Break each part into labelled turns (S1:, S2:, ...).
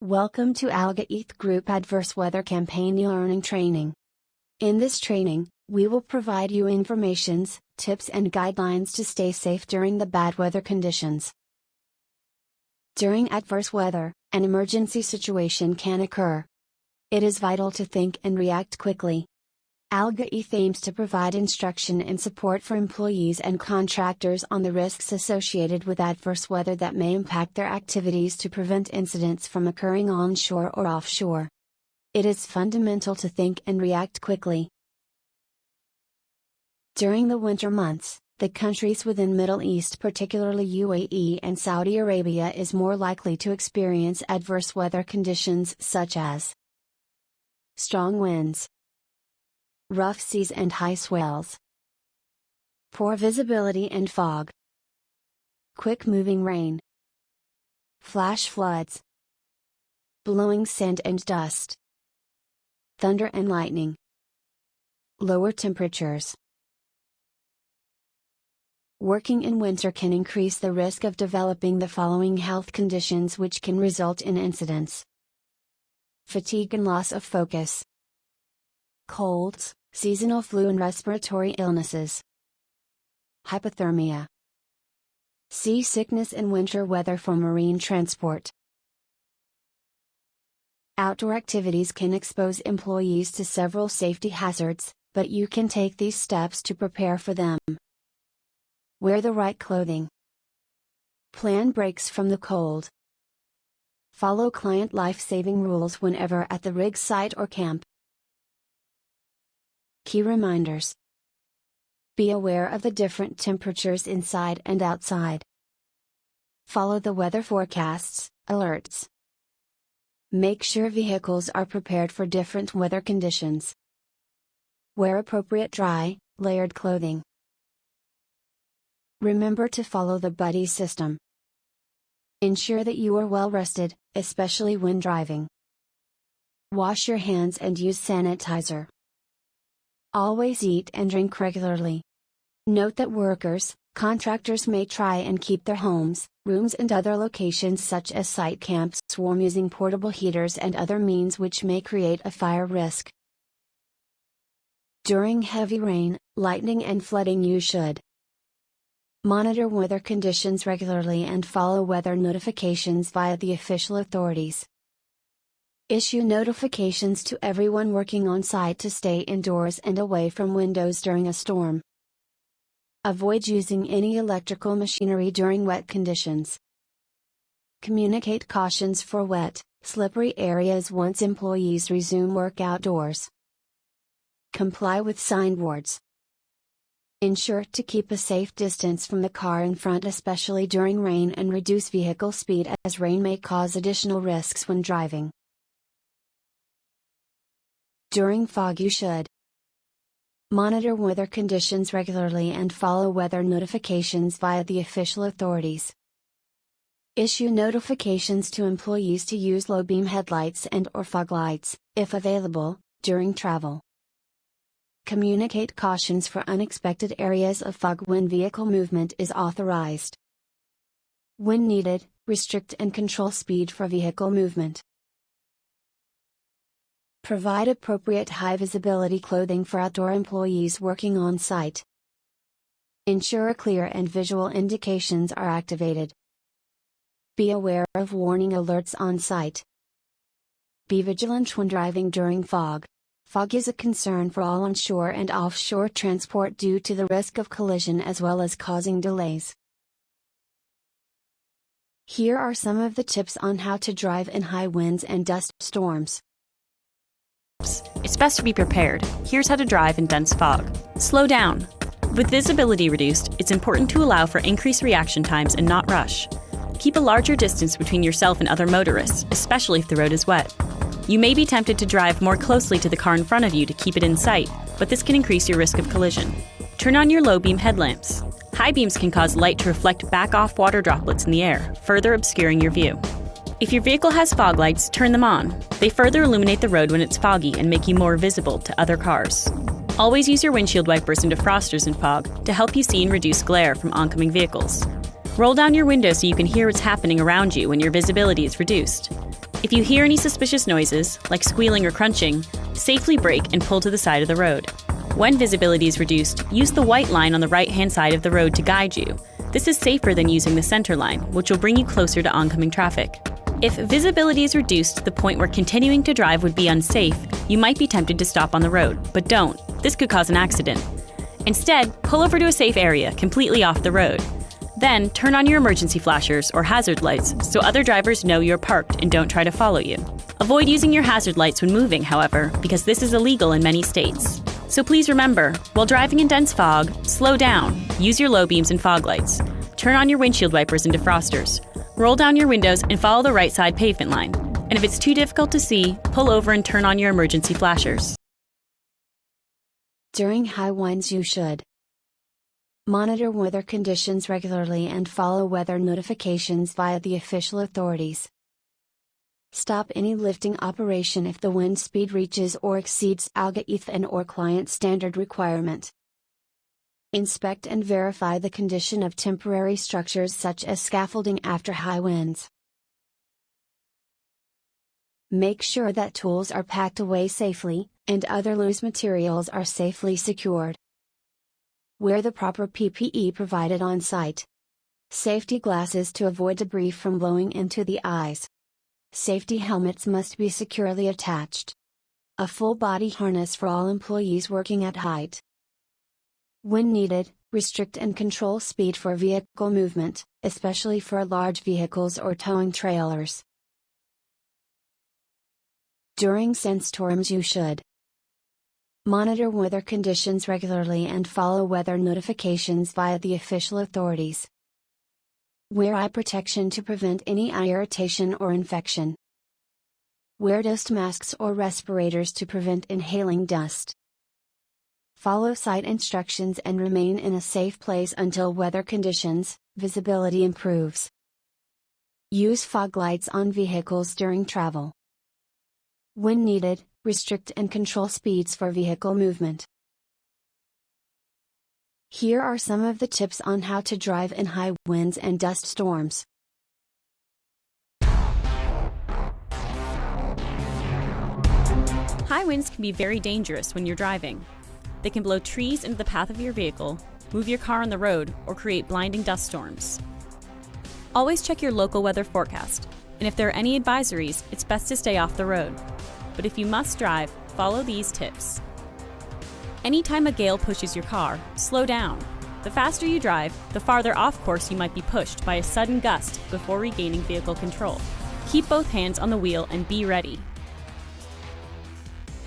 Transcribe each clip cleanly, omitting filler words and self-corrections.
S1: Welcome to Alga ETH Group Adverse Weather Campaign e-learning training. In this training, we will provide you informations, tips and guidelines to stay safe during the bad weather conditions. During adverse weather, an emergency situation can occur. It is vital to think and react quickly. Alga ETH aims to provide instruction and support for employees and contractors on the risks associated with adverse weather that may impact their activities to prevent incidents from occurring onshore or offshore. It is fundamental to think and react quickly. During the winter months, the countries within Middle East, particularly UAE and Saudi Arabia, is more likely to experience adverse weather conditions such as strong winds, rough seas and high swells, poor visibility and fog, quick-moving rain, flash floods, blowing sand and dust, thunder and lightning, lower temperatures. Working in winter can increase the risk of developing the following health conditions which can result in incidents: fatigue and loss of focus, colds, seasonal flu and respiratory illnesses, hypothermia, seasickness in winter weather for marine transport. Outdoor activities can expose employees to several safety hazards, but you can take these steps to prepare for them. Wear the right clothing. Plan breaks from the cold. Follow client life-saving rules whenever at the rig site or camp. Key reminders: be aware of the different temperatures inside and outside. Follow the weather forecasts, alerts. Make sure vehicles are prepared for different weather conditions. Wear appropriate dry, layered clothing. Remember to follow the buddy system. Ensure that you are well rested, especially when driving. Wash your hands and use sanitizer. Always eat and drink regularly. Note that workers, contractors may try and keep their homes, rooms and other locations such as site camps warm using portable heaters and other means which may create a fire risk. During heavy rain, lightning and flooding, you should monitor weather conditions regularly and follow weather notifications via the official authorities. Issue notifications to everyone working on site to stay indoors and away from windows during a storm. Avoid using any electrical machinery during wet conditions. Communicate cautions for wet, slippery areas once employees resume work outdoors. Comply with signboards. Ensure to keep a safe distance from the car in front, especially during rain, and reduce vehicle speed as rain may cause additional risks when driving. During fog, you should monitor weather conditions regularly and follow weather notifications via the official authorities. Issue notifications to employees to use low beam headlights and/or fog lights, if available, during travel. Communicate cautions for unexpected areas of fog when vehicle movement is authorized. When needed, restrict and control speed for vehicle movement. Provide appropriate high visibility clothing for outdoor employees working on site. Ensure clear and visual indications are activated. Be aware of warning alerts on site. Be vigilant when driving during fog. Fog is a concern for all onshore and offshore transport due to the risk of collision as well as causing delays. Here are some of the tips on how to drive in high winds and dust storms.
S2: It's best to be prepared. Here's how to drive in dense fog. Slow down. With visibility reduced, it's important to allow for increased reaction times and not rush. Keep a larger distance between yourself and other motorists, especially if the road is wet. You may be tempted to drive more closely to the car in front of you to keep it in sight, but this can increase your risk of collision. Turn on your low beam headlamps. High beams can cause light to reflect back off water droplets in the air, further obscuring your view. If your vehicle has fog lights, turn them on. They further illuminate the road when it's foggy and make you more visible to other cars. Always use your windshield wipers and defrosters in fog to help you see and reduce glare from oncoming vehicles. Roll down your window so you can hear what's happening around you when your visibility is reduced. If you hear any suspicious noises, like squealing or crunching, safely brake and pull to the side of the road. When visibility is reduced, use the white line on the right-hand side of the road to guide you. This is safer than using the center line, which will bring you closer to oncoming traffic. If visibility is reduced to the point where continuing to drive would be unsafe, you might be tempted to stop on the road, but don't. This could cause an accident. Instead, pull over to a safe area, completely off the road. Then, turn on your emergency flashers or hazard lights so other drivers know you're parked and don't try to follow you. Avoid using your hazard lights when moving, however, because this is illegal in many states. So please remember, while driving in dense fog, slow down, use your low beams and fog lights, turn on your windshield wipers and defrosters, roll down your windows and follow the right side pavement line. And if it's too difficult to see, pull over and turn on your emergency flashers.
S1: During high winds you should monitor weather conditions regularly and follow weather notifications via the official authorities. Stop any lifting operation if the wind speed reaches or exceeds ALGA ETHN or client standard requirement. Inspect and verify the condition of temporary structures such as scaffolding after high winds. Make sure that tools are packed away safely, and other loose materials are safely secured. Wear the proper PPE provided on site. Safety glasses to avoid debris from blowing into the eyes. Safety helmets must be securely attached. A full body harness for all employees working at height. When needed, restrict and control speed for vehicle movement, especially for large vehicles or towing trailers. During sandstorms you should monitor weather conditions regularly and follow weather notifications via the official authorities. Wear eye protection to prevent any eye irritation or infection. Wear dust masks or respirators to prevent inhaling dust. Follow site instructions and remain in a safe place until weather conditions, visibility improves. Use fog lights on vehicles during travel. When needed, restrict and control speeds for vehicle movement. Here are some of the tips on how to drive in high winds and dust storms.
S2: High winds can be very dangerous when you're driving. They can blow trees into the path of your vehicle, move your car on the road, or create blinding dust storms. Always check your local weather forecast, and if there are any advisories, it's best to stay off the road. But if you must drive, follow these tips. Anytime a gale pushes your car, slow down. The faster you drive, the farther off course you might be pushed by a sudden gust before regaining vehicle control. Keep both hands on the wheel and be ready.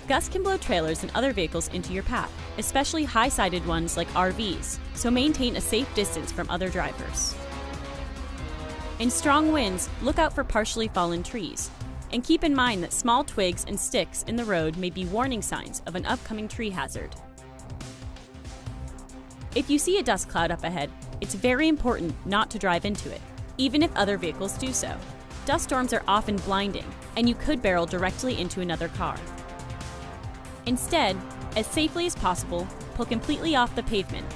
S2: Gusts can blow trailers and other vehicles into your path, especially high-sided ones like RVs, so maintain a safe distance from other drivers. In strong winds, look out for partially fallen trees. And keep in mind that small twigs and sticks in the road may be warning signs of an upcoming tree hazard. If you see a dust cloud up ahead, it's very important not to drive into it, even if other vehicles do so. Dust storms are often blinding, and you could barrel directly into another car. Instead, as safely as possible, pull completely off the pavement,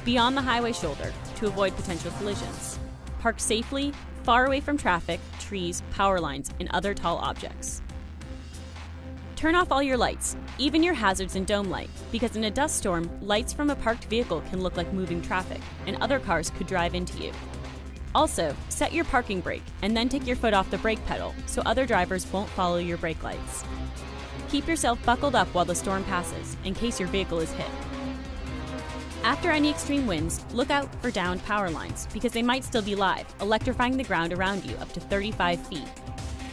S2: beyond the highway shoulder, to avoid potential collisions. Park safely, far away from traffic, trees, power lines, and other tall objects. Turn off all your lights, even your hazards and dome light, because in a dust storm, lights from a parked vehicle can look like moving traffic, and other cars could drive into you. Also, set your parking brake, and then take your foot off the brake pedal, so other drivers won't follow your brake lights. Keep yourself buckled up while the storm passes, in case your vehicle is hit. After any extreme winds, look out for downed power lines, because they might still be live, electrifying the ground around you up to 35 feet.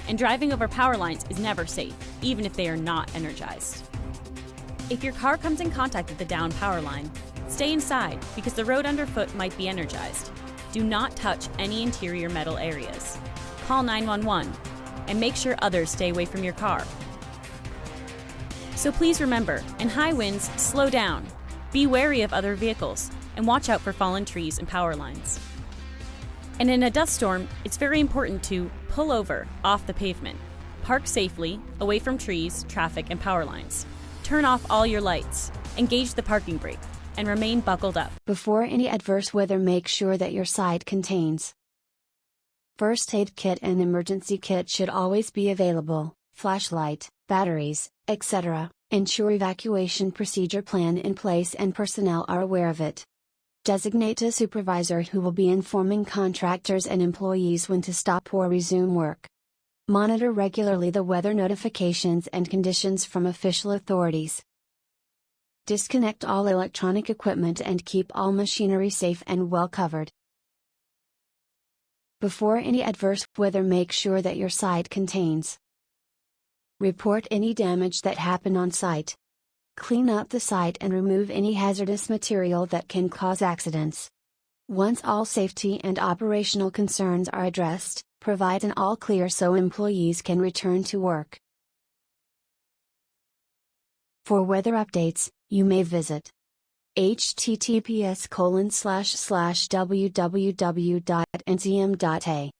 S2: And driving over power lines is never safe, even if they are not energized. If your car comes in contact with the downed power line, stay inside, because the road underfoot might be energized. Do not touch any interior metal areas. Call 911, and make sure others stay away from your car. So please remember, in high winds, slow down. Be wary of other vehicles, and watch out for fallen trees and power lines. And in a dust storm, it's very important to pull over off the pavement, park safely, away from trees, traffic, and power lines. Turn off all your lights, engage the parking brake, and remain buckled up.
S1: Before any adverse weather, make sure that your site contains First aid kit and emergency kit should always be available, flashlight, batteries, etc. Ensure evacuation procedure plan in place and personnel are aware of it. Designate a supervisor who will be informing contractors and employees when to stop or resume work. Monitor regularly the weather notifications and conditions from official authorities. Disconnect all electronic equipment and keep all machinery safe and well covered. Before any adverse weather, make sure that your site contains. Report any damage that happened on site. Clean up the site and remove any hazardous material that can cause accidents. Once all safety and operational concerns are addressed, provide an all clear so employees can return to work. For weather updates, you may visit https://www.ncm.a